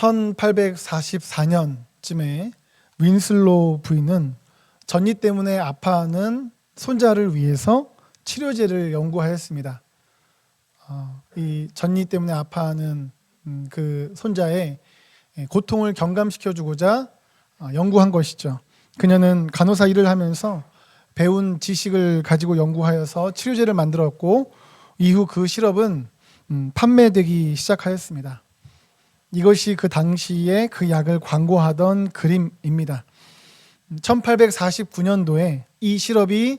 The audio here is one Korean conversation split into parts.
1844년쯤에 윈슬로우 부인은 전이 때문에 아파하는 손자를 위해서 치료제를 연구하였습니다. 이 전이 때문에 아파하는 그 손자의 고통을 경감시켜주고자 연구한 것이죠. 그녀는 간호사 일을 하면서 배운 지식을 가지고 연구하여서 치료제를 만들었고, 이후 그 시럽은 판매되기 시작하였습니다. 이것이 그 당시에 그 약을 광고하던 그림입니다. 1849년도에 이 시럽이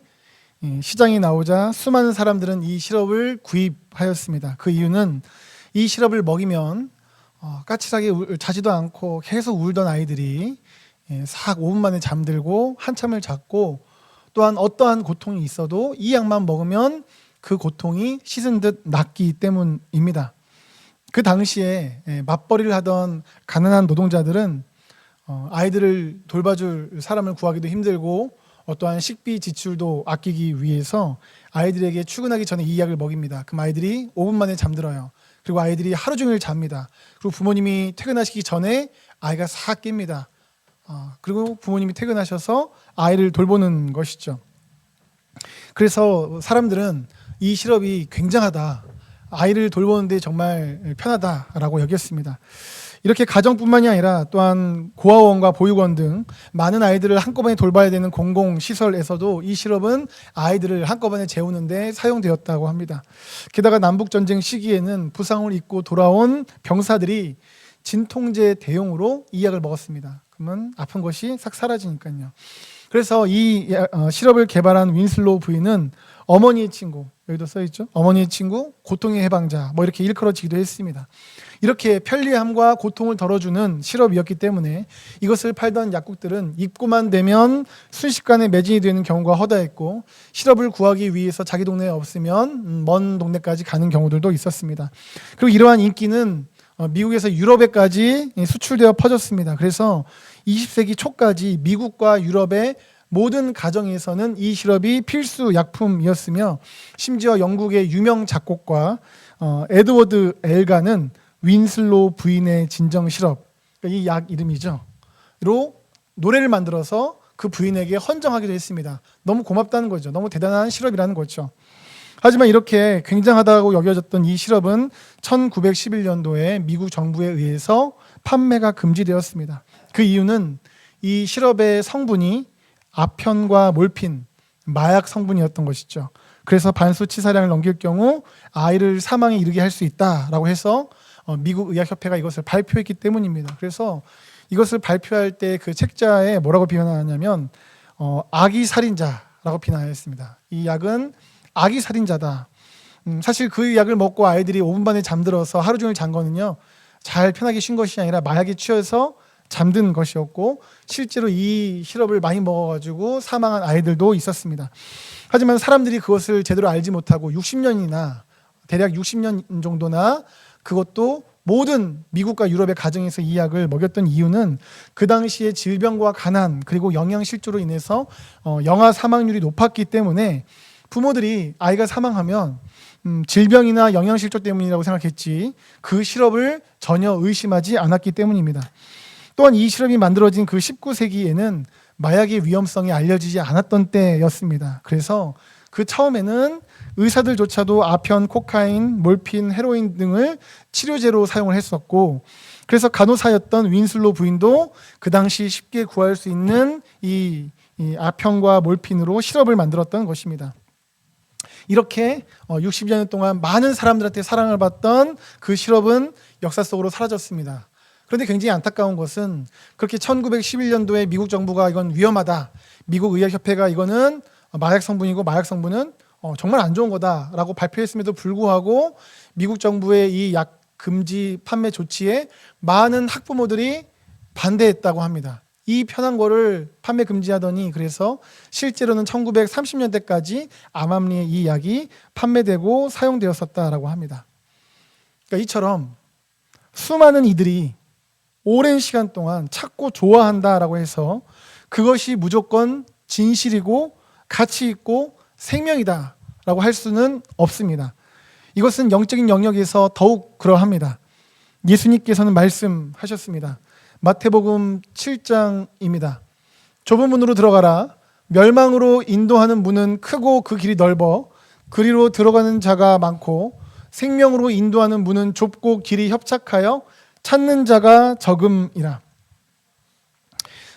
시장에 나오자 수많은 사람들은 이 시럽을 구입하였습니다. 그 이유는 이 시럽을 먹이면 까칠하게 자지도 않고 계속 울던 아이들이 싹 5분 만에 잠들고 한참을 잤고, 또한 어떠한 고통이 있어도 이 약만 먹으면 그 고통이 씻은 듯 낫기 때문입니다. 그 당시에 맞벌이를 하던 가난한 노동자들은 아이들을 돌봐줄 사람을 구하기도 힘들고 어떠한 식비 지출도 아끼기 위해서 아이들에게 출근하기 전에 이 약을 먹입니다. 그럼 아이들이 5분 만에 잠들어요. 그리고 아이들이 하루 종일 잡니다. 그리고 부모님이 퇴근하시기 전에 아이가 싹 깹니다. 그리고 부모님이 퇴근하셔서 아이를 돌보는 것이죠. 그래서 사람들은 이 시럽이 굉장하다, 아이를 돌보는데 정말 편하다라고 여겼습니다. 이렇게 가정뿐만이 아니라 또한 고아원과 보육원 등 많은 아이들을 한꺼번에 돌봐야 되는 공공시설에서도 이 시럽은 아이들을 한꺼번에 재우는데 사용되었다고 합니다. 게다가 남북전쟁 시기에는 부상을 입고 돌아온 병사들이 진통제 대용으로 이 약을 먹었습니다. 그러면 아픈 것이 싹 사라지니까요. 그래서 이 시럽을 개발한 윈슬로우 부인은 어머니의 친구, 여기도 써있죠? 어머니의 친구, 고통의 해방자, 뭐 이렇게 일컬어지기도 했습니다. 이렇게 편리함과 고통을 덜어주는 시럽이었기 때문에 이것을 팔던 약국들은 입고만 되면 순식간에 매진이 되는 경우가 허다했고, 시럽을 구하기 위해서 자기 동네에 없으면 먼 동네까지 가는 경우들도 있었습니다. 그리고 이러한 인기는 미국에서 유럽에까지 수출되어 퍼졌습니다. 그래서 20세기 초까지 미국과 유럽의 모든 가정에서는 이 시럽이 필수 약품이었으며, 심지어 영국의 유명 작곡가 에드워드 엘가는 윈슬로우 부인의 진정 시럽, 이 약 이름이죠, 로 노래를 만들어서 그 부인에게 헌정하기도 했습니다. 너무 고맙다는 거죠. 너무 대단한 시럽이라는 거죠. 하지만 이렇게 굉장하다고 여겨졌던 이 시럽은 1911년도에 미국 정부에 의해서 판매가 금지되었습니다. 그 이유는 이 시럽의 성분이 아편과 몰핀, 마약 성분이었던 것이죠. 그래서 반수 치사량을 넘길 경우 아이를 사망에 이르게 할 수 있다라고 해서 미국 의학협회가 이것을 발표했기 때문입니다. 그래서 이것을 발표할 때 그 책자에 뭐라고 비난하냐면 아기 살인자라고 비난했습니다. 이 약은 아기 살인자다. 사실 그 약을 먹고 아이들이 5분 만에 잠들어서 하루 종일 잔 거는요, 잘 편하게 쉰 것이 아니라 마약에 취해서 잠든 것이었고, 실제로 이 시럽을 많이 먹어가지고 사망한 아이들도 있었습니다. 하지만 사람들이 그것을 제대로 알지 못하고 60년이나 대략 60년 정도나 그것도 모든 미국과 유럽의 가정에서 이 약을 먹였던 이유는 그 당시에 질병과 가난 그리고 영양실조로 인해서 영아 사망률이 높았기 때문에 부모들이 아이가 사망하면 질병이나 영양실조 때문이라고 생각했지 그 시럽을 전혀 의심하지 않았기 때문입니다. 또한 이 시럽이 만들어진 그 19세기에는 마약의 위험성이 알려지지 않았던 때였습니다. 그래서 그 처음에는 의사들조차도 아편, 코카인, 몰핀, 헤로인 등을 치료제로 사용을 했었고, 그래서 간호사였던 윈슬로우 부인도 그 당시 쉽게 구할 수 있는 이 아편과 몰핀으로 시럽을 만들었던 것입니다. 이렇게 60여 년 동안 많은 사람들한테 사랑을 받던 그 시럽은 역사 속으로 사라졌습니다. 그런데 굉장히 안타까운 것은 그렇게 1911년도에 미국 정부가 이건 위험하다, 미국 의학협회가 이거는 마약 성분이고 마약 성분은 정말 안 좋은 거다라고 발표했음에도 불구하고 미국 정부의 이 약 금지 판매 조치에 많은 학부모들이 반대했다고 합니다. 이 편한 거를 판매 금지하더니 그래서 실제로는 1930년대까지 암암리에 이 약이 판매되고 사용되었었다라고 합니다. 그러니까 이처럼 수많은 이들이 오랜 시간 동안 찾고 좋아한다라고 해서 그것이 무조건 진실이고 가치 있고 생명이다라고 할 수는 없습니다. 이것은 영적인 영역에서 더욱 그러합니다. 예수님께서는 말씀하셨습니다. 마태복음 7장입니다. 좁은 문으로 들어가라. 멸망으로 인도하는 문은 크고 그 길이 넓어 그리로 들어가는 자가 많고 생명으로 인도하는 문은 좁고 길이 협착하여 찾는 자가 적음이라.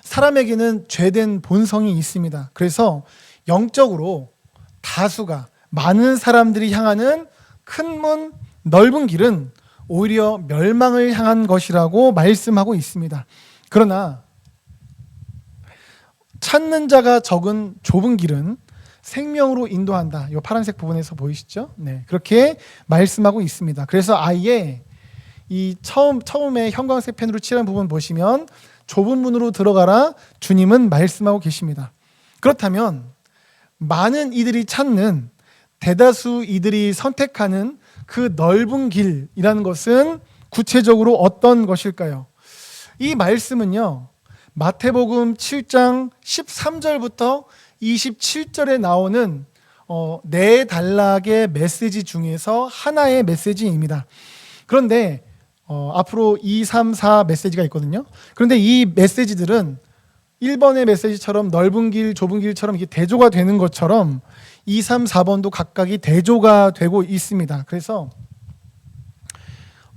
사람에게는 죄된 본성이 있습니다. 그래서 영적으로 다수가 많은 사람들이 향하는 큰 문, 넓은 길은 오히려 멸망을 향한 것이라고 말씀하고 있습니다. 그러나 찾는 자가 적은 좁은 길은 생명으로 인도한다. 이 파란색 부분에서 보이시죠? 네, 그렇게 말씀하고 있습니다. 그래서 아예 이 처음에 형광색 펜으로 칠한 부분 보시면 좁은 문으로 들어가라 주님은 말씀하고 계십니다. 그렇다면 많은 이들이 찾는 대다수 이들이 선택하는 그 넓은 길이라는 것은 구체적으로 어떤 것일까요? 이 말씀은요, 마태복음 7장 13절부터 27절에 나오는 네 단락의 메시지 중에서 하나의 메시지입니다. 그런데 앞으로 2, 3, 4 메시지가 있거든요. 그런데 이 메시지들은 1번의 메시지처럼 넓은 길, 좁은 길처럼 이게 대조가 되는 것처럼 2, 3, 4번도 각각이 대조가 되고 있습니다. 그래서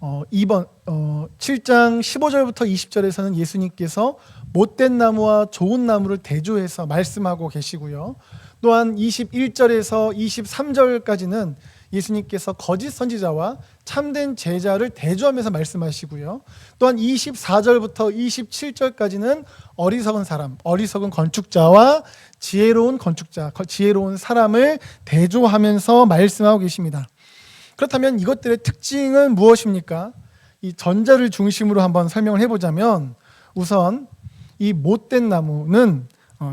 7장 15절부터 20절에서는 예수님께서 못된 나무와 좋은 나무를 대조해서 말씀하고 계시고요. 또한 21절에서 23절까지는 예수님께서 거짓 선지자와 참된 제자를 대조하면서 말씀하시고요. 또한 24절부터 27절까지는 어리석은 사람, 어리석은 건축자와 지혜로운 건축자, 지혜로운 사람을 대조하면서 말씀하고 계십니다. 그렇다면 이것들의 특징은 무엇입니까? 이 전자를 중심으로 한번 설명을 해보자면 우선 이 못된 나무는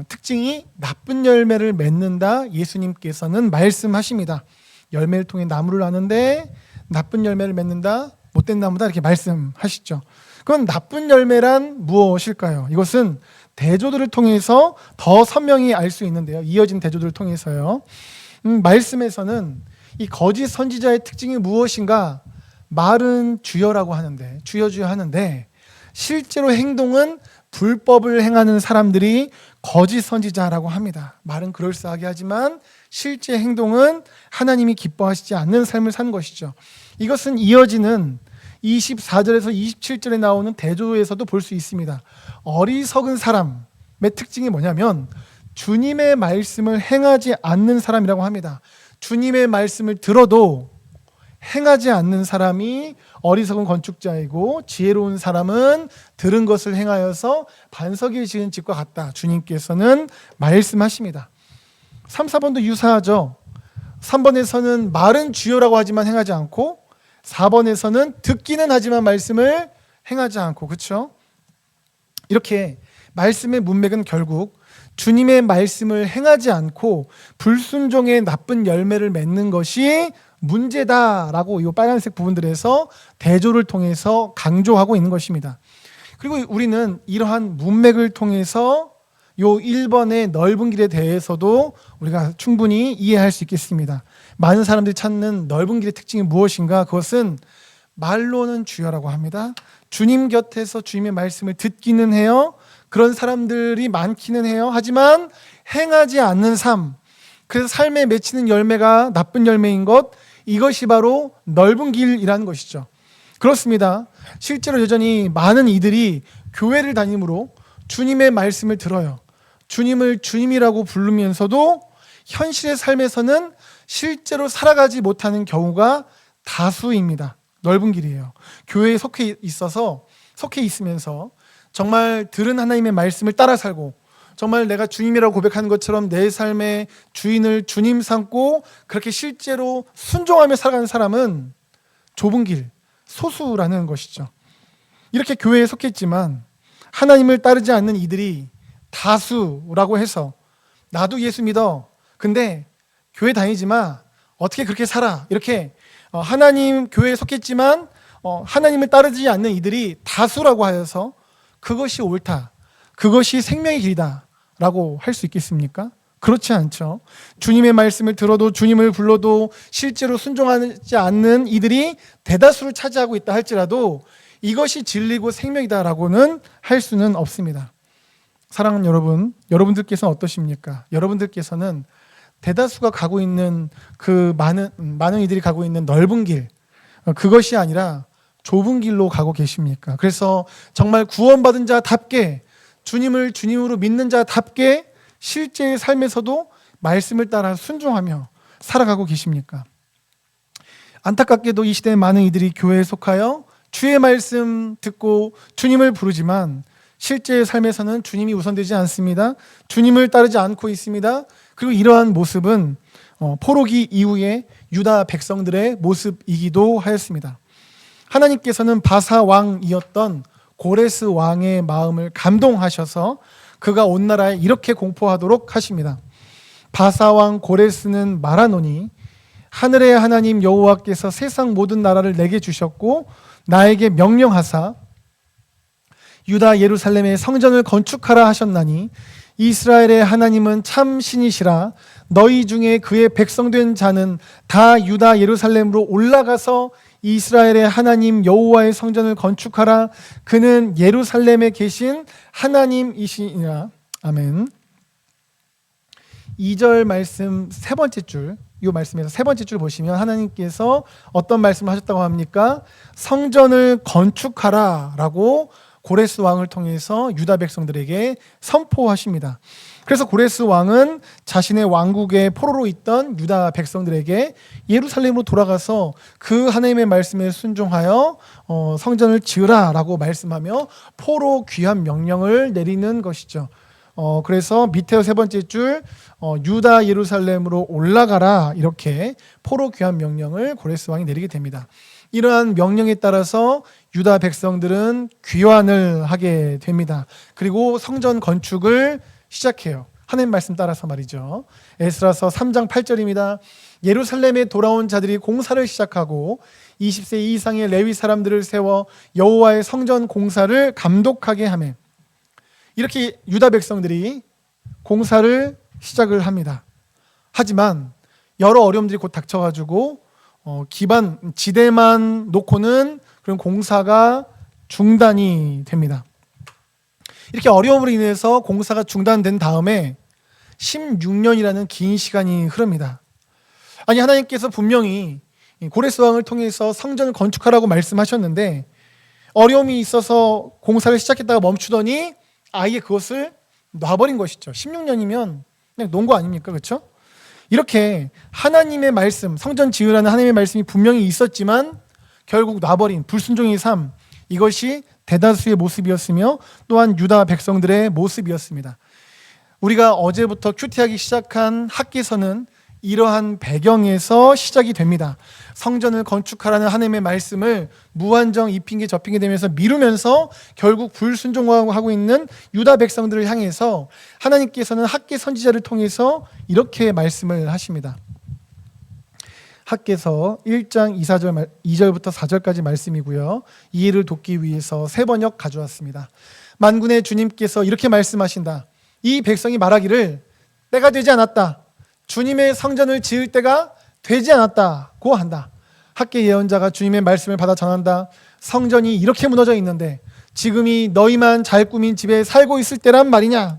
특징이 나쁜 열매를 맺는다. 예수님께서는 말씀하십니다. 열매를 통해 나무를 아는데 나쁜 열매를 맺는다. 못된 나무다. 이렇게 말씀하시죠. 그건 나쁜 열매란 무엇일까요? 이것은 대조들을 통해서 더 선명히 알 수 있는데요. 이어진 대조들을 통해서요. 말씀에서는 이 거짓 선지자의 특징이 무엇인가? 말은 주여라고 하는데, 주여 하는데 실제로 행동은 불법을 행하는 사람들이 거짓 선지자라고 합니다. 말은 그럴싸하게 하지만 실제 행동은 하나님이 기뻐하시지 않는 삶을 산 것이죠. 이것은 이어지는 24절에서 27절에 나오는 대조에서도 볼 수 있습니다. 어리석은 사람의 특징이 뭐냐면 주님의 말씀을 행하지 않는 사람이라고 합니다. 주님의 말씀을 들어도 행하지 않는 사람이 어리석은 건축자이고 지혜로운 사람은 들은 것을 행하여서 반석에 지은 집과 같다. 주님께서는 말씀하십니다. 3, 4번도 유사하죠. 3번에서는 말은 주여라고 하지만 행하지 않고 4번에서는 듣기는 하지만 말씀을 행하지 않고, 그렇죠? 이렇게 말씀의 문맥은 결국 주님의 말씀을 행하지 않고 불순종의 나쁜 열매를 맺는 것이 문제다라고 이 빨간색 부분들에서 대조를 통해서 강조하고 있는 것입니다. 그리고 우리는 이러한 문맥을 통해서 요 1번의 넓은 길에 대해서도 우리가 충분히 이해할 수 있겠습니다. 많은 사람들이 찾는 넓은 길의 특징이 무엇인가? 그것은 말로는 주여라고 합니다. 주님 곁에서 주님의 말씀을 듣기는 해요. 그런 사람들이 많기는 해요. 하지만 행하지 않는 삶, 그래서 삶에 맺히는 열매가 나쁜 열매인 것, 이것이 바로 넓은 길이라는 것이죠. 그렇습니다. 실제로 여전히 많은 이들이 교회를 다니므로 주님의 말씀을 들어요. 주님을 주님이라고 부르면서도 현실의 삶에서는 실제로 살아가지 못하는 경우가 다수입니다. 넓은 길이에요. 교회에 속해 있으면서 정말 들은 하나님의 말씀을 따라 살고 정말 내가 주님이라고 고백하는 것처럼 내 삶의 주인을 주님 삼고 그렇게 실제로 순종하며 살아가는 사람은 좁은 길, 소수라는 것이죠. 이렇게 교회에 속해 있지만 하나님을 따르지 않는 이들이 다수라고 해서 나도 예수 믿어. 근데 교회 다니지 마. 어떻게 그렇게 살아? 이렇게 하나님 교회에 속했지만 하나님을 따르지 않는 이들이 다수라고 하여서 그것이 옳다. 그것이 생명의 길이다 라고 할 수 있겠습니까? 그렇지 않죠. 주님의 말씀을 들어도 주님을 불러도 실제로 순종하지 않는 이들이 대다수를 차지하고 있다 할지라도 이것이 진리고 생명이다라고는 할 수는 없습니다. 사랑하는 여러분, 여러분들께서는 어떠십니까? 여러분들께서는 대다수가 가고 있는 그 많은 이들이 가고 있는 넓은 길, 그것이 아니라 좁은 길로 가고 계십니까? 그래서 정말 구원받은 자답게, 주님을 주님으로 믿는 자답게 실제의 삶에서도 말씀을 따라 순종하며 살아가고 계십니까? 안타깝게도 이 시대에 많은 이들이 교회에 속하여 주의 말씀 듣고 주님을 부르지만 실제의 삶에서는 주님이 우선되지 않습니다. 주님을 따르지 않고 있습니다. 그리고 이러한 모습은 포로기 이후의 유다 백성들의 모습이기도 하였습니다. 하나님께서는 바사 왕이었던 고레스 왕의 마음을 감동하셔서 그가 온 나라에 이렇게 공포하도록 하십니다. 바사 왕 고레스는 말하노니 하늘의 하나님 여호와께서 세상 모든 나라를 내게 주셨고 나에게 명령하사 유다 예루살렘에 성전을 건축하라 하셨나니 이스라엘의 하나님은 참 신이시라. 너희 중에 그의 백성된 자는 다 유다 예루살렘으로 올라가서 이스라엘의 하나님 여호와의 성전을 건축하라. 그는 예루살렘에 계신 하나님이시니라. 아멘. 2절 말씀 세 번째 줄, 이 말씀에서 세 번째 줄 보시면 하나님께서 어떤 말씀을 하셨다고 합니까? 성전을 건축하라 라고 고레스 왕을 통해서 유다 백성들에게 선포하십니다. 그래서 고레스 왕은 자신의 왕국의 포로로 있던 유다 백성들에게 예루살렘으로 돌아가서 그 하나님의 말씀에 순종하여 성전을 지으라 라고 말씀하며 포로 귀환 명령을 내리는 것이죠. 그래서 밑에 세 번째 줄 유다 예루살렘으로 올라가라 이렇게 포로 귀환 명령을 고레스 왕이 내리게 됩니다. 이러한 명령에 따라서 유다 백성들은 귀환을 하게 됩니다. 그리고 성전 건축을 시작해요. 하나님 말씀 따라서 말이죠. 에스라서 3장 8절입니다. 예루살렘에 돌아온 자들이 공사를 시작하고 20세 이상의 레위 사람들을 세워 여호와의 성전 공사를 감독하게 하매, 이렇게 유다 백성들이 공사를 시작을 합니다. 하지만 여러 어려움들이 곧 닥쳐가지고 기반 지대만 놓고는 그런 공사가 중단이 됩니다. 이렇게 어려움으로 인해서 공사가 중단된 다음에 16년이라는 긴 시간이 흐릅니다. 아니, 하나님께서 분명히 고레스 왕을 통해서 성전을 건축하라고 말씀하셨는데 어려움이 있어서 공사를 시작했다가 멈추더니 아예 그것을 놔버린 것이죠. 16년이면 그냥 놓은 거 아닙니까? 그렇죠? 이렇게 하나님의 말씀, 성전 지으라는 하나님의 말씀이 분명히 있었지만 결국 놔버린 불순종의 삶, 이것이 대다수의 모습이었으며 또한 유다 백성들의 모습이었습니다. 우리가 어제부터 큐티하기 시작한 학개서는 이러한 배경에서 시작이 됩니다. 성전을 건축하라는 하나님의 말씀을 무한정 이 핑계 저 핑계 되면서 미루면서 결국 불순종하고 있는 유다 백성들을 향해서 하나님께서는 학개 선지자를 통해서 이렇게 말씀을 하십니다. 학개서 1장 2절부터 4절까지 말씀이고요. 이해를 돕기 위해서 세 번역 가져왔습니다. 만군의 주님께서 이렇게 말씀하신다. 이 백성이 말하기를 때가 되지 않았다. 주님의 성전을 지을 때가 되지 않았다고 한다. 학개 예언자가 주님의 말씀을 받아 전한다. 성전이 이렇게 무너져 있는데 지금이 너희만 잘 꾸민 집에 살고 있을 때란 말이냐.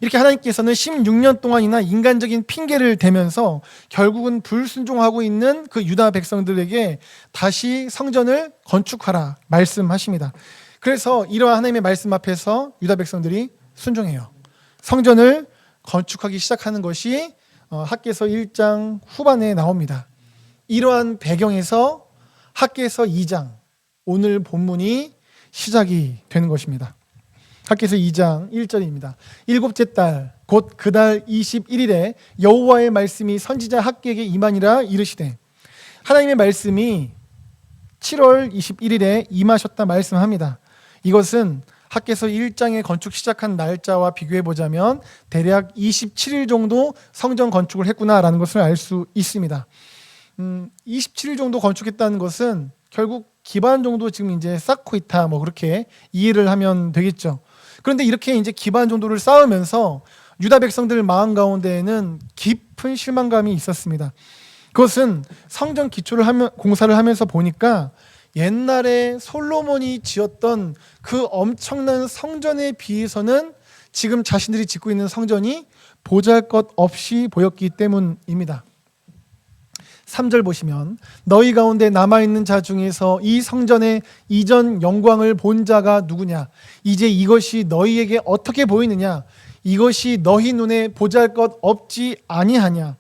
이렇게 하나님께서는 16년 동안이나 인간적인 핑계를 대면서 결국은 불순종하고 있는 그 유다 백성들에게 다시 성전을 건축하라 말씀하십니다. 그래서 이러한 하나님의 말씀 앞에서 유다 백성들이 순종해요. 성전을 건축하기 시작하는 것이 학개서 1장 후반에 나옵니다. 이러한 배경에서 학개서 2장, 오늘 본문이 시작이 되는 것입니다. 학개서 2장 1절입니다. 일곱째 달 곧 그 달 21일에 여호와의 말씀이 선지자 학개에게 임하니라 이르시되, 하나님의 말씀이 7월 21일에 임하셨다 말씀합니다. 이것은 학개서 1장의 건축 시작한 날짜와 비교해 보자면 대략 27일 정도 성전 건축을 했구나라는 것을 알 수 있습니다. 27일 정도 건축했다는 것은 결국 기반 정도 지금 이제 쌓고 있다, 뭐 그렇게 이해를 하면 되겠죠. 그런데 이렇게 이제 기반 정도를 쌓으면서 유다 백성들 마음 가운데에는 깊은 실망감이 있었습니다. 그것은 성전 기초를 공사를 하면서 보니까 옛날에 솔로몬이 지었던 그 엄청난 성전에 비해서는 지금 자신들이 짓고 있는 성전이 보잘것없이 보였기 때문입니다. 3절 보시면 너희 가운데 남아있는 자 중에서 이 성전의 이전 영광을 본 자가 누구냐? 이제 이것이 너희에게 어떻게 보이느냐? 이것이 너희 눈에 보잘것없지 아니하냐?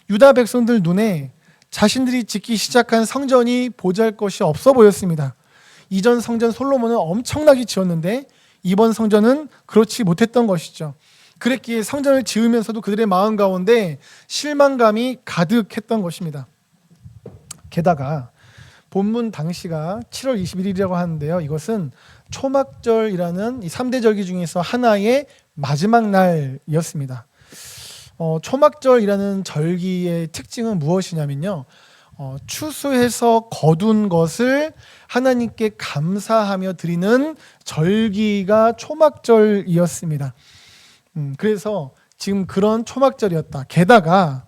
유다 백성들 눈에 자신들이 짓기 시작한 성전이 보잘것이 없어 보였습니다. 이전 성전 솔로몬은 엄청나게 지었는데 이번 성전은 그렇지 못했던 것이죠. 그랬기에 성전을 지으면서도 그들의 마음 가운데 실망감이 가득했던 것입니다. 게다가 본문 당시가 7월 21일이라고 하는데요. 이것은 초막절이라는 이 3대 절기 중에서 하나의 마지막 날이었습니다. 초막절이라는 절기의 특징은 무엇이냐면요. 추수해서 거둔 것을 하나님께 감사하며 드리는 절기가 초막절이었습니다. 그래서 지금 그런 초막절이었다. 게다가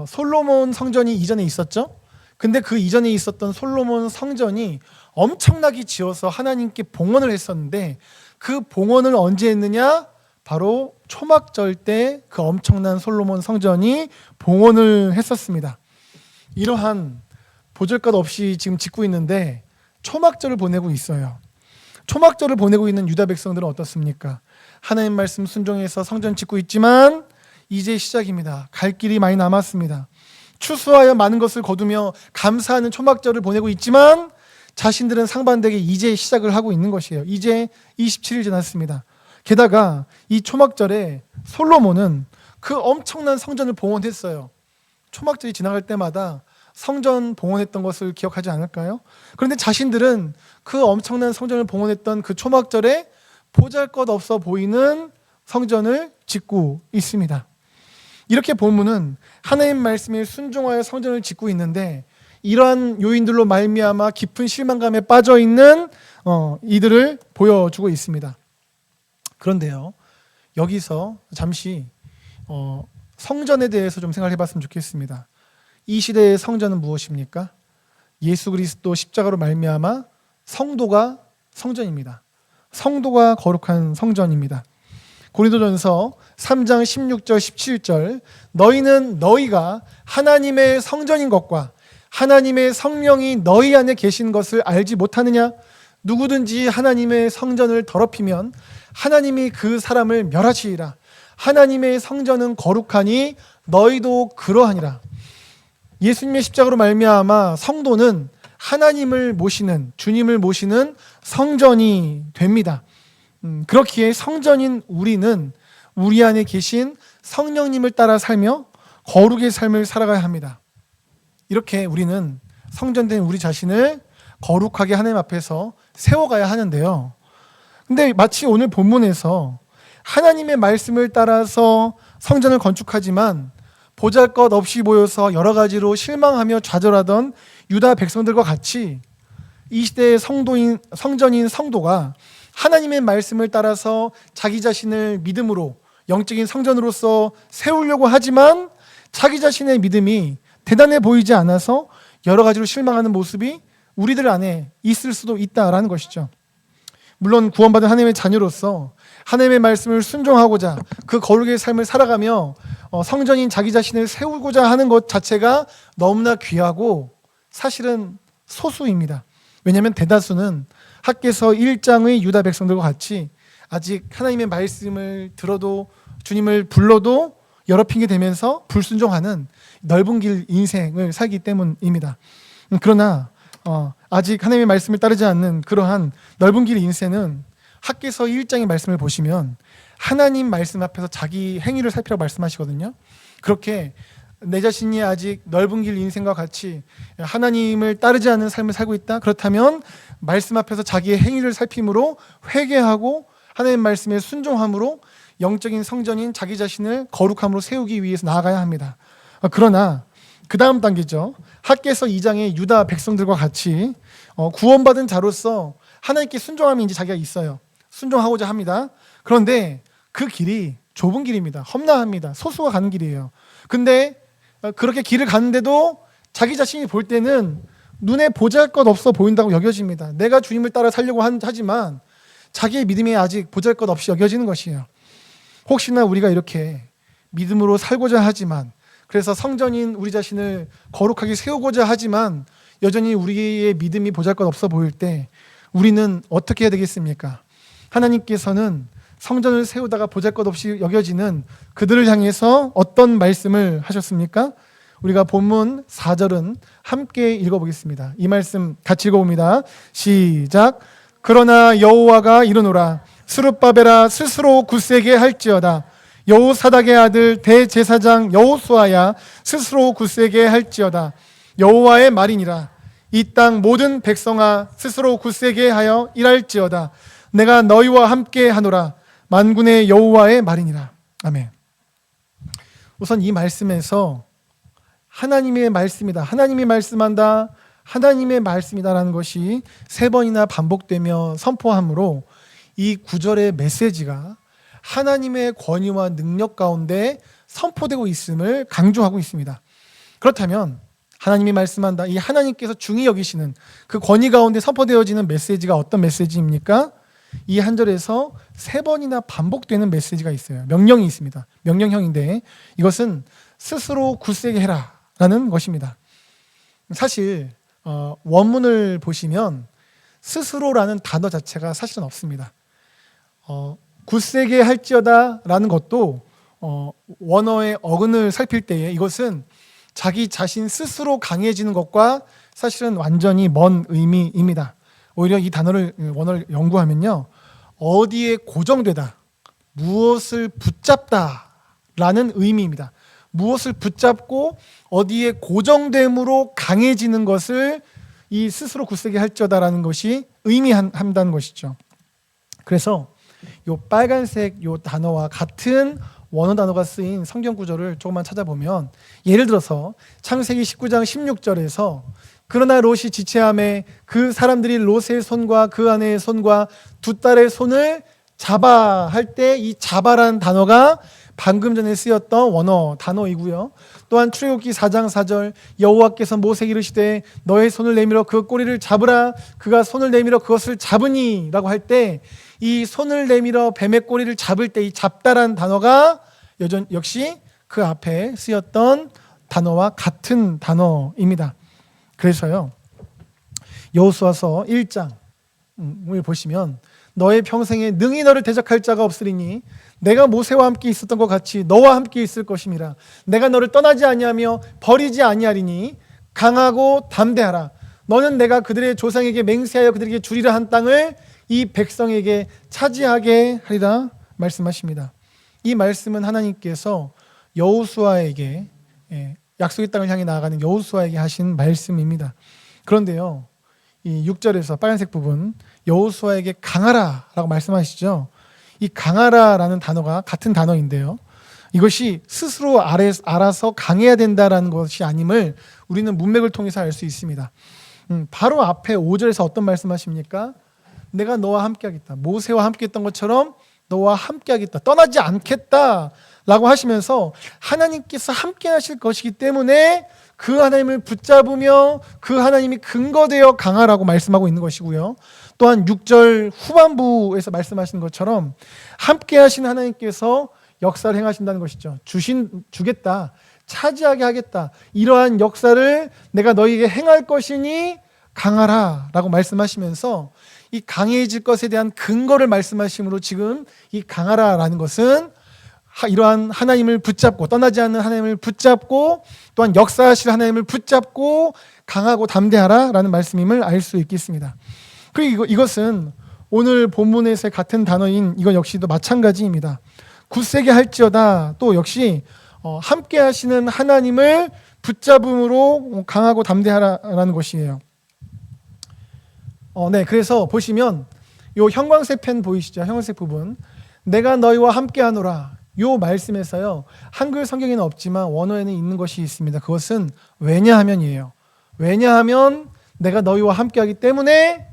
솔로몬 성전이 이전에 있었죠. 근데 그 이전에 있었던 솔로몬 성전이 엄청나게 지어서 하나님께 봉헌을 했었는데 그 봉헌을 언제 했느냐? 바로 초막절 때 그 엄청난 솔로몬 성전이 봉헌을 했었습니다. 이러한 보잘것없이 지금 짓고 있는데 초막절을 보내고 있어요. 초막절을 보내고 있는 유다 백성들은 어떻습니까? 하나님 말씀 순종해서 성전 짓고 있지만 이제 시작입니다. 갈 길이 많이 남았습니다. 추수하여 많은 것을 거두며 감사하는 초막절을 보내고 있지만 자신들은 상반되게 이제 시작을 하고 있는 것이에요. 이제 27일 지났습니다. 게다가 이 초막절에 솔로몬은 그 엄청난 성전을 봉헌했어요. 초막절이 지나갈 때마다 성전 봉헌했던 것을 기억하지 않을까요? 그런데 자신들은 그 엄청난 성전을 봉헌했던 그 초막절에 보잘것없어 보이는 성전을 짓고 있습니다. 이렇게 본문은 하나님 말씀에 순종하여 성전을 짓고 있는데 이러한 요인들로 말미암아 깊은 실망감에 빠져 있는 이들을 보여주고 있습니다. 그런데요, 여기서 잠시 성전에 대해서 좀 생각해 봤으면 좋겠습니다. 이 시대의 성전은 무엇입니까? 예수 그리스도 십자가로 말미암아 성도가 성전입니다. 성도가 거룩한 성전입니다. 고린도전서 3장 16절 17절 너희는 너희가 하나님의 성전인 것과 하나님의 성령이 너희 안에 계신 것을 알지 못하느냐? 누구든지 하나님의 성전을 더럽히면 하나님이 그 사람을 멸하시리라. 하나님의 성전은 거룩하니 너희도 그러하니라. 예수님의 십자가로 말미암아 성도는 하나님을 모시는, 주님을 모시는 성전이 됩니다. 그렇기에 성전인 우리는 우리 안에 계신 성령님을 따라 살며 거룩의 삶을 살아가야 합니다. 이렇게 우리는 성전된 우리 자신을 거룩하게 하나님 앞에서 세워가야 하는데요. 근데 마치 오늘 본문에서 하나님의 말씀을 따라서 성전을 건축하지만 보잘것없이 보여서 여러 가지로 실망하며 좌절하던 유다 백성들과 같이 이 시대의 성전인 성도가 하나님의 말씀을 따라서 자기 자신을 믿음으로 영적인 성전으로서 세우려고 하지만 자기 자신의 믿음이 대단해 보이지 않아서 여러 가지로 실망하는 모습이 우리들 안에 있을 수도 있다라는 것이죠. 물론 구원받은 하나님의 자녀로서 하나님의 말씀을 순종하고자 그 거룩의 삶을 살아가며 성전인 자기 자신을 세우고자 하는 것 자체가 너무나 귀하고 사실은 소수입니다. 왜냐하면 대다수는 학개서 1장의 유다 백성들과 같이 아직 하나님의 말씀을 들어도 주님을 불러도 여러 핑계 대면서 불순종하는 넓은 길 인생을 살기 때문입니다. 그러나 아직 하나님의 말씀을 따르지 않는 그러한 넓은 길 인생은 학개서 1장의 말씀을 보시면 하나님 말씀 앞에서 자기 행위를 살피라고 말씀하시거든요. 그렇게 내 자신이 아직 넓은 길 인생과 같이 하나님을 따르지 않는 삶을 살고 있다? 그렇다면 말씀 앞에서 자기의 행위를 살핌으로 회개하고 하나님 말씀에 순종함으로 영적인 성전인 자기 자신을 거룩함으로 세우기 위해서 나아가야 합니다. 그러나 그 다음 단계죠. 학개서 2장의 유다 백성들과 같이 구원받은 자로서 하나님께 순종함이 이제 자기가 있어요. 순종하고자 합니다. 그런데 그 길이 좁은 길입니다. 험난합니다. 소수가 가는 길이에요. 근데 그렇게 길을 가는데도 자기 자신이 볼 때는 눈에 보잘것없어 보인다고 여겨집니다. 내가 주님을 따라 살려고 하지만 자기의 믿음이 아직 보잘것없이 여겨지는 것이에요. 혹시나 우리가 이렇게 믿음으로 살고자 하지만, 그래서 성전인 우리 자신을 거룩하게 세우고자 하지만 여전히 우리의 믿음이 보잘것없어 보일 때 우리는 어떻게 해야 되겠습니까? 하나님께서는 성전을 세우다가 보잘것없이 여겨지는 그들을 향해서 어떤 말씀을 하셨습니까? 우리가 본문 4절은 함께 읽어보겠습니다. 이 말씀 같이 읽어봅니다. 시작. 그러나 여호와가 이르노라. 스룹바벨아 스스로 굳세게 할지어다. 여호사닥의 아들 대제사장 여호수아야 스스로 굳세게 할지어다. 여호와의 말이니라. 이 땅 모든 백성아 스스로 굳세게 하여 일할지어다. 내가 너희와 함께 하노라. 만군의 여호와의 말이니라. 아멘. 우선 이 말씀에서 하나님의 말씀이다, 하나님이 말씀한다, 하나님의 말씀이다라는 것이 3번이나 반복되며 선포하므로 이 구절의 메시지가 하나님의 권위와 능력 가운데 선포되고 있음을 강조하고 있습니다. 그렇다면 하나님이 말씀한다, 이 하나님께서 중히 여기시는 그 권위 가운데 선포되어지는 메시지가 어떤 메시지입니까? 이 한 절에서 3번이나 반복되는 메시지가 있어요. 명령이 있습니다. 명령형인데 이것은 스스로 굳세게 해라 라는 것입니다. 사실 원문을 보시면 스스로라는 단어 자체가 사실은 없습니다. 굳세게 할지어다 라는 것도 원어의 어근을 살필 때에 이것은 자기 자신 스스로 강해지는 것과 사실은 완전히 먼 의미입니다. 오히려 이 단어를 원어를 연구하면요, 어디에 고정되다, 무엇을 붙잡다 라는 의미입니다. 무엇을 붙잡고 어디에 고정됨으로 강해지는 것을 이 스스로 굳세게 할지어다라는 것이 의미한다는 것이죠. 그래서 이 빨간색 이 단어와 같은 원어 단어가 쓰인 성경 구절을 조금만 찾아보면, 예를 들어서 창세기 19장 16절에서 그러나 롯이 지체함에 그 사람들이 롯의 손과 그 아내의 손과 두 딸의 손을 잡아 할 때 이 잡아라는 단어가 방금 전에 쓰였던 원어 단어이고요. 또한 출애굽기 4장 4절 여호와께서 모세에게 이르시되 너의 손을 내밀어 그 꼬리를 잡으라. 그가 손을 내밀어 그것을 잡으니 라고 할 때 이 손을 내밀어 뱀의 꼬리를 잡을 때 이 잡다라는 단어가 역시 그 앞에 쓰였던 단어와 같은 단어입니다. 그래서요, 여호수아서 1장을 보시면 너의 평생에 능히 너를 대적할 자가 없으리니 내가 모세와 함께 있었던 것 같이 너와 함께 있을 것임이라. 내가 너를 떠나지 아니하며 버리지 아니하리니 강하고 담대하라. 너는 내가 그들의 조상에게 맹세하여 그들에게 주리라 한 땅을 이 백성에게 차지하게 하리라 말씀하십니다. 이 말씀은 하나님께서 여호수아에게, 약속의 땅을 향해 나아가는 여호수아에게 하신 말씀입니다. 그런데요, 이 6절에서 빨간색 부분 여호수아에게 강하라 라고 말씀하시죠. 이 강하라라는 단어가 같은 단어인데요, 이것이 스스로 알아서 강해야 된다라는 것이 아님을 우리는 문맥을 통해서 알 수 있습니다. 바로 앞에 5절에서 어떤 말씀하십니까? 내가 너와 함께 하겠다. 모세와 함께 했던 것처럼 너와 함께 하겠다. 떠나지 않겠다 라고 하시면서 하나님께서 함께 하실 것이기 때문에 그 하나님을 붙잡으며 그 하나님이 근거되어 강하라고 말씀하고 있는 것이고요. 또한 6절 후반부에서 말씀하신 것처럼 함께 하신 하나님께서 역사를 행하신다는 것이죠. 주겠다, 차지하게 하겠다, 이러한 역사를 내가 너희에게 행할 것이니 강하라 라고 말씀하시면서 이 강해질 것에 대한 근거를 말씀하심으로 지금 이 강하라 라는 것은 이러한 하나님을 붙잡고, 떠나지 않는 하나님을 붙잡고, 또한 역사하실 하나님을 붙잡고 강하고 담대하라 라는 말씀임을 알 수 있겠습니다. 그리고 이것은 오늘 본문에서의 같은 단어인 이것 역시도 마찬가지입니다. 굳세게 할지어다, 또 역시 함께 하시는 하나님을 붙잡음으로 강하고 담대하라는 것이에요. 그래서 보시면 요 형광색 펜 보이시죠? 형광색 부분, 내가 너희와 함께 하노라, 요 말씀에서요, 한글 성경에는 없지만 원어에는 있는 것이 있습니다. 그것은 왜냐하면이에요. 왜냐하면 내가 너희와 함께 하기 때문에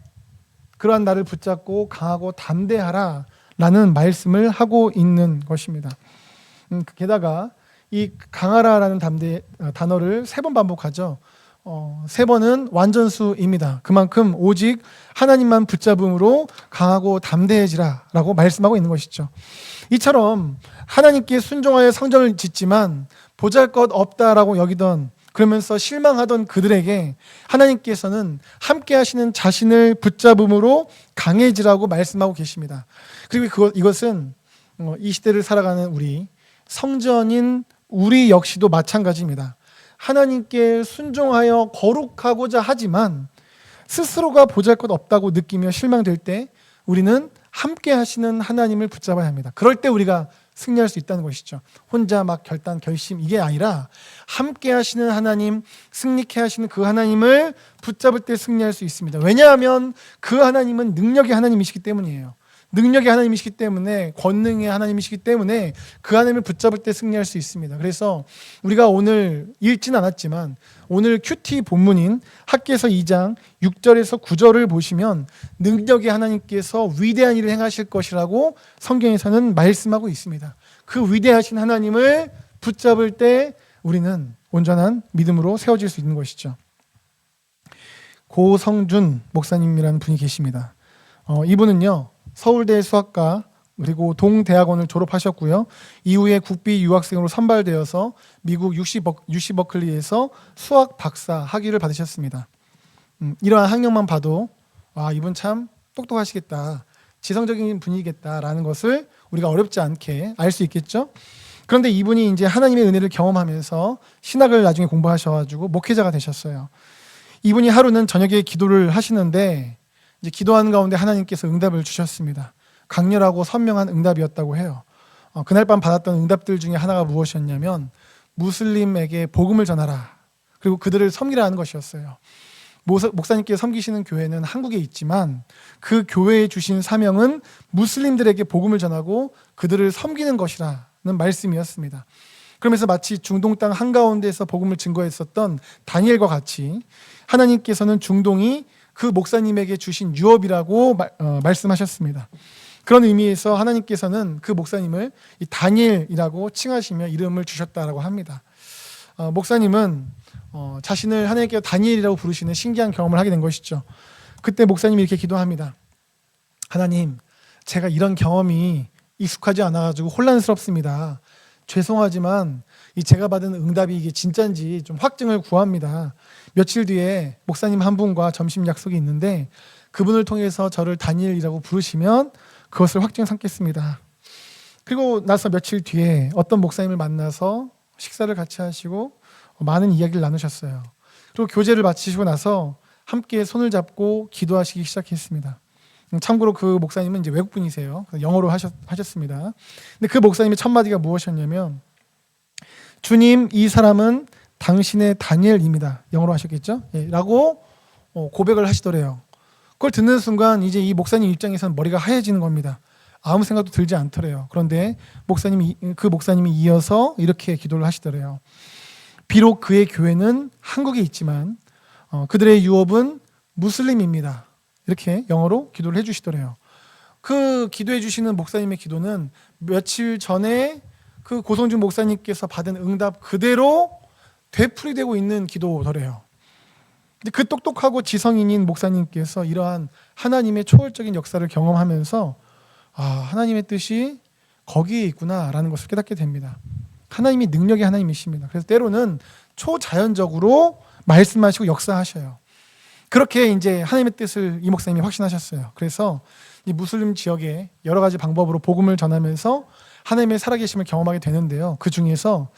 그러한 나를 붙잡고 강하고 담대하라 라는 말씀을 하고 있는 것입니다. 게다가 이 강하라라는 단어를 3번 반복하죠. 세 번은 완전수입니다. 그만큼 오직 하나님만 붙잡음으로 강하고 담대해지라라고 말씀하고 있는 것이죠. 이처럼 하나님께 순종하여 성전을 짓지만 보잘것없다라고 여기던, 그러면서 실망하던 그들에게 하나님께서는 함께 하시는 자신을 붙잡음으로 강해지라고 말씀하고 계십니다. 그리고 이것은 이 시대를 살아가는 우리, 성전인 우리 역시도 마찬가지입니다. 하나님께 순종하여 거룩하고자 하지만 스스로가 보잘것없다고 느끼며 실망될 때 우리는 함께 하시는 하나님을 붙잡아야 합니다. 그럴 때 우리가 승리할 수 있다는 것이죠. 혼자 막 결심 이게 아니라 함께 하시는 하나님, 승리케 하시는 그 하나님을 붙잡을 때 승리할 수 있습니다. 왜냐하면 그 하나님은 능력의 하나님이시기 때문이에요. 능력의 하나님이시기 때문에, 권능의 하나님이시기 때문에 그 하나님을 붙잡을 때 승리할 수 있습니다. 그래서 우리가 오늘 읽진 않았지만 오늘 큐티 본문인 학개서 2장 6절에서 9절을 보시면 능력의 하나님께서 위대한 일을 행하실 것이라고 성경에서는 말씀하고 있습니다. 그 위대하신 하나님을 붙잡을 때 우리는 온전한 믿음으로 세워질 수 있는 것이죠. 고성준 목사님이라는 분이 계십니다. 이분은요, 서울대 수학과 그리고 동대학원을 졸업하셨고요. 이후에 국비 유학생으로 선발되어서 미국 UC 버클리에서 수학 박사 학위를 받으셨습니다. 이러한 학력만 봐도 이분 참 똑똑하시겠다, 지성적인 분이겠다라는 것을 우리가 어렵지 않게 알 수 있겠죠. 그런데 이분이 이제 하나님의 은혜를 경험하면서 신학을 나중에 공부하셔가지고 목회자가 되셨어요. 이분이 하루는 저녁에 기도를 하시는데 이제 기도하는 가운데 하나님께서 응답을 주셨습니다. 강렬하고 선명한 응답이었다고 해요. 그날 밤 받았던 응답들 중에 하나가 무엇이었냐면 무슬림에게 복음을 전하라, 그리고 그들을 섬기라는 것이었어요. 목사님께 섬기시는 교회는 한국에 있지만 그 교회에 주신 사명은 무슬림들에게 복음을 전하고 그들을 섬기는 것이라는 말씀이었습니다. 그러면서 마치 중동 땅 한가운데에서 복음을 증거했었던 다니엘과 같이 하나님께서는 중동이 그 목사님에게 주신 유업이라고 말씀하셨습니다. 그런 의미에서 하나님께서는 그 목사님을 이 다니엘이라고 칭하시며 이름을 주셨다라고 합니다. 목사님은 자신을 하나님께서 다니엘이라고 부르시는 신기한 경험을 하게 된 것이죠. 그때 목사님이 이렇게 기도합니다. 하나님, 제가 이런 경험이 익숙하지 않아가지고 혼란스럽습니다. 죄송하지만 이 제가 받은 응답이 이게 진짜인지 좀 확증을 구합니다. 며칠 뒤에 목사님 한 분과 점심 약속이 있는데 그분을 통해서 저를 다니엘이라고 부르시면 그것을 확증 삼겠습니다. 그리고 나서 며칠 뒤에 어떤 목사님을 만나서 식사를 같이 하시고 많은 이야기를 나누셨어요. 그리고 교제를 마치시고 나서 함께 손을 잡고 기도하시기 시작했습니다. 참고로 그 목사님은 이제 외국분이세요. 영어로 하셨습니다. 근데 그 목사님의 첫 마디가 무엇이었냐면, 주님, 이 사람은 당신의 다니엘입니다. 영어로 하셨겠죠? 라고 고백을 하시더래요. 그걸 듣는 순간 이제 이 목사님 입장에서는 머리가 하얘지는 겁니다. 아무 생각도 들지 않더래요. 그런데 그 목사님이 이어서 이렇게 기도를 하시더래요. 비록 그의 교회는 한국에 있지만 그들의 유업은 무슬림입니다. 이렇게 영어로 기도를 해주시더래요. 그 기도해 주시는 목사님의 기도는 며칠 전에 그 고성준 목사님께서 받은 응답 그대로 되풀이되고 있는 기도더래요. 근데 그 똑똑하고 지성인인 목사님께서 이러한 하나님의 초월적인 역사를 경험하면서 하나님의 뜻이 거기에 있구나라는 것을 깨닫게 됩니다. 하나님이 능력의 하나님이십니다. 그래서 때로는 초자연적으로 말씀하시고 역사하셔요. 그렇게 이제 하나님의 뜻을 이 목사님이 확신하셨어요. 그래서 이 무슬림 지역에 여러 가지 방법으로 복음을 전하면서 하나님의 살아계심을 경험하게 되는데요. 그 중에서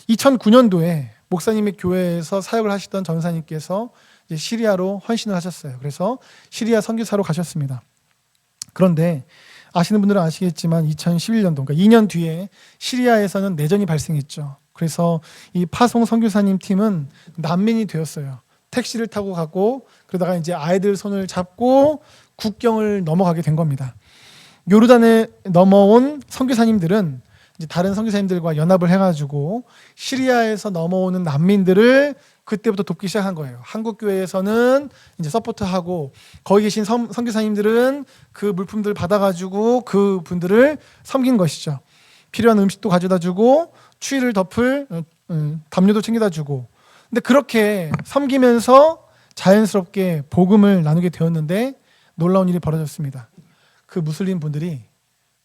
2009년도에 목사님의 교회에서 사역을 하시던 전사님께서 이제 시리아로 헌신을 하셨어요. 그래서 시리아 선교사로 가셨습니다. 그런데 아시는 분들은 아시겠지만 2011년도, 그러니까 2년 뒤에 시리아에서는 내전이 발생했죠. 그래서 이 파송 선교사님 팀은 난민이 되었어요. 택시를 타고 가고 그러다가 이제 아이들 손을 잡고 국경을 넘어가게 된 겁니다. 요르단에 넘어온 선교사님들은 이제 다른 선교사님들과 연합을 해가지고 시리아에서 넘어오는 난민들을 그때부터 돕기 시작한 거예요. 한국 교회에서는 이제 서포트하고 거기 계신 선교사님들은 그 물품들을 받아가지고 그 분들을 섬긴 것이죠. 필요한 음식도 가져다주고 추위를 덮을 담요도 챙겨다주고 근데 그렇게 섬기면서 자연스럽게 복음을 나누게 되었는데 놀라운 일이 벌어졌습니다. 그 무슬림 분들이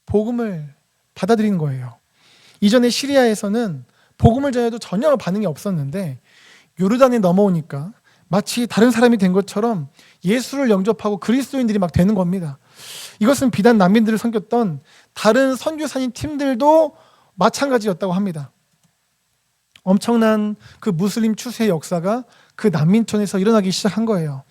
복음을 받아들인 거예요. 이전에 시리아에서는 복음을 전해도 전혀 반응이 없었는데 요르단에 넘어오니까 마치 다른 사람이 된 것처럼 예수를 영접하고 그리스도인들이 막 되는 겁니다. 이것은 비단 난민들을 섬겼던 다른 선교사님 팀들도 마찬가지였다고 합니다. 엄청난 그 무슬림 추세의 역사가 그 난민촌에서 일어나기 시작한 거예요.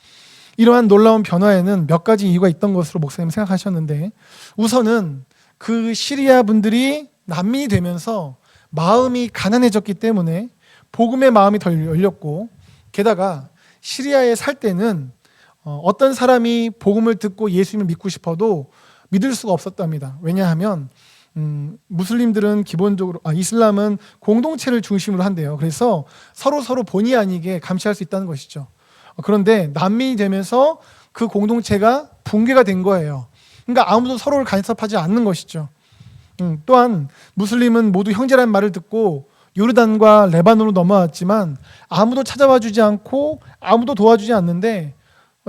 이러한 놀라운 변화에는 몇 가지 이유가 있던 것으로 목사님 생각하셨는데, 우선은 그 시리아 분들이 난민이 되면서 마음이 가난해졌기 때문에 복음의 마음이 덜 열렸고, 게다가 시리아에 살 때는 어떤 사람이 복음을 듣고 예수님을 믿고 싶어도 믿을 수가 없었답니다. 왜냐하면 무슬림들은 기본적으로 이슬람은 공동체를 중심으로 한대요. 그래서 서로 본의 아니게 감시할 수 있다는 것이죠. 그런데 난민이 되면서 그 공동체가 붕괴가 된 거예요. 그러니까 아무도 서로를 간섭하지 않는 것이죠. 또한 무슬림은 모두 형제라는 말을 듣고 요르단과 레바논으로 넘어왔지만 아무도 찾아와 주지 않고 아무도 도와주지 않는데,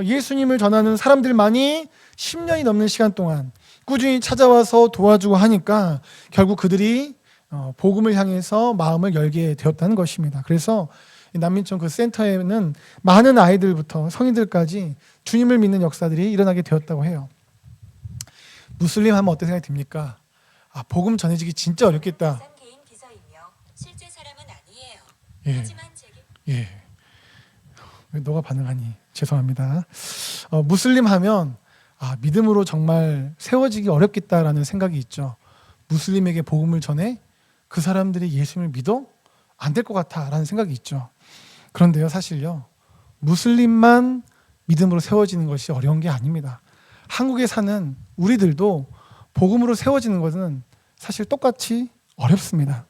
예수님을 전하는 사람들만이 10년이 넘는 시간 동안 꾸준히 찾아와서 도와주고 하니까 결국 그들이 복음을 향해서 마음을 열게 되었다는 것입니다. 그래서 난민촌 그 센터에는 많은 아이들부터 성인들까지 주님을 믿는 역사들이 일어나게 되었다고 해요. 무슬림 하면 어떤 생각이 듭니까? 복음 전해지기 진짜 어렵겠다. 개인 비서이며 실제 사람은 아니에요. 예. 하지만 제게 예. 왜 너가 반응하니? 죄송합니다. 무슬림 하면 믿음으로 정말 세워지기 어렵겠다라는 생각이 있죠. 무슬림에게 복음을 전해 그 사람들이 예수님을 믿어? 안 될 것 같아라는 생각이 있죠. 그런데요, 사실요, 무슬림만 믿음으로 세워지는 것이 어려운 게 아닙니다. 한국에 사는 우리들도 복음으로 세워지는 것은 사실 똑같이 어렵습니다.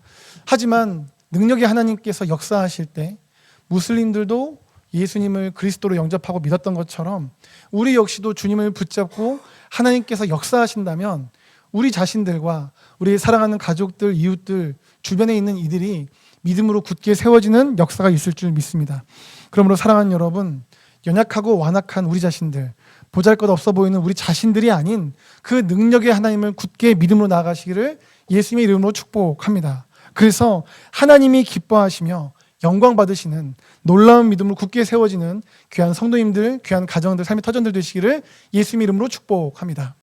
하지만 능력의 하나님께서 역사하실 때 무슬림들도 예수님을 그리스도로 영접하고 믿었던 것처럼 우리 역시도 주님을 붙잡고 하나님께서 역사하신다면 우리 자신들과 우리 사랑하는 가족들, 이웃들, 주변에 있는 이들이 믿음으로 굳게 세워지는 역사가 있을 줄 믿습니다. 그러므로 사랑하는 여러분, 연약하고 완악한 우리 자신들, 보잘것없어 보이는 우리 자신들이 아닌 그 능력의 하나님을 굳게 믿음으로 나아가시기를 예수님의 이름으로 축복합니다. 그래서 하나님이 기뻐하시며 영광 받으시는 놀라운 믿음으로 굳게 세워지는 귀한 성도님들, 귀한 가정들, 삶의 터전들 되시기를 예수님의 이름으로 축복합니다.